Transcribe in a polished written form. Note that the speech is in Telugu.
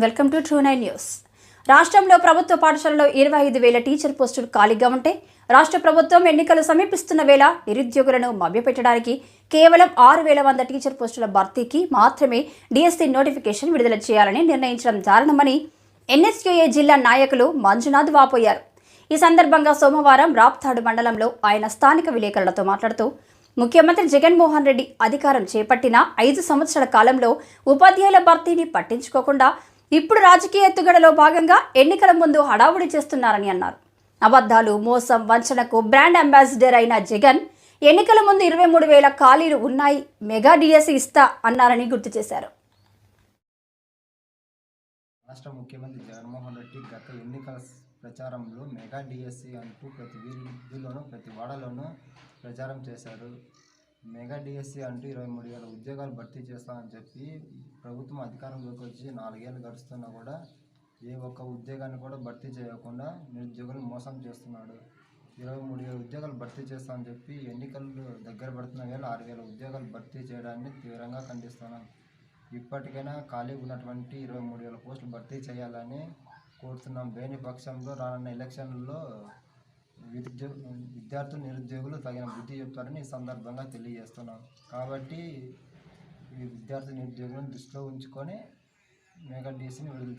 Welcome to true nine news. రాష్ట్రంలో ప్రభుత్వ పాఠశాలలో 25,000 టీచర్ పోస్టులు ఖాళీగా ఉంటే రాష్ట్ర ప్రభుత్వం ఎన్నికలు సమీపిస్తున్న వేళ నిరుద్యోగులను మభ్యపెట్టడానికి కేవలం 6,100 టీచర్ పోస్టుల భర్తీకి మాత్రమే డిఎస్సి నోటిఫికేషన్ విడుదల చేయాలని నిర్ణయించడం దారుణమని ఎన్ఎస్యూఏ జిల్లా నాయకులు మంజునాథ్ వాపోయారు. ఈ సందర్భంగా సోమవారం రాప్తాడు మండలంలో ఆయన స్థానిక విలేకరులతో మాట్లాడుతూ ముఖ్యమంత్రి జగన్మోహన్ రెడ్డి అధికారం చేపట్టిన 5 సంవత్సరాల కాలంలో ఉపాధ్యాయుల భర్తీని పట్టించుకోకుండా ఇప్పుడు రాజకీయ ఎత్తుగడలో భాగంగా ఎన్నికల ముందు హడావుడి చేస్తున్నారని అన్నారు. అబద్ధాలు, మోసం, వంచనకు బ్రాండ్ అంబాసిడర్ అయిన జగన్ ఎన్నికల ముందు 23,000 ఖాళీలు ఉన్నాయి, మెగా డిఎస్సి ఇస్తా అన్నారని గుర్తు చేశారు. రాష్ట్ర ముఖ్యమంత్రి జగన్మోహన్ రెడ్డి గత ఎన్నికల ప్రచారంలో మెగా డిఎస్సి అంటూ ప్రతి వీధిలోనూ ప్రతి వాడలోనూ ప్రచారం చేశారు. మెగా డిఎస్సి అంటూ 23,000 ఉద్యోగాలు భర్తీ చేస్తామని చెప్పి ప్రభుత్వం అధికారంలోకి వచ్చి 4 ఏళ్ళు గడుస్తున్నా కూడా ఏ ఒక్క ఉద్యోగాన్ని కూడా భర్తీ చేయకుండా నిరుద్యోగులు మోసం చేస్తున్నాడు. 23,000 ఉద్యోగాలు భర్తీ చేస్తామని చెప్పి ఎన్నికలు దగ్గర పడుతున్న వేళ 6,000 ఉద్యోగాలు భర్తీ చేయడాన్ని తీవ్రంగా ఖండిస్తున్నాం. ఇప్పటికైనా ఖాళీ ఉన్నటువంటి 23,000 పోస్టులు భర్తీ చేయాలని కోరుతున్నాం. లేని పక్షంలో రానున్న ఎలక్షన్లలో విద్యార్థులు, నిరుద్యోగులు తగిన బుద్ధి చెప్తారని ఈ సందర్భంగా తెలియజేస్తున్నాం. కాబట్టి ఈ విద్యార్థి నిరుద్యోగులను దృష్టిలో ఉంచుకొని మెగా డిఎస్సిని విడుదల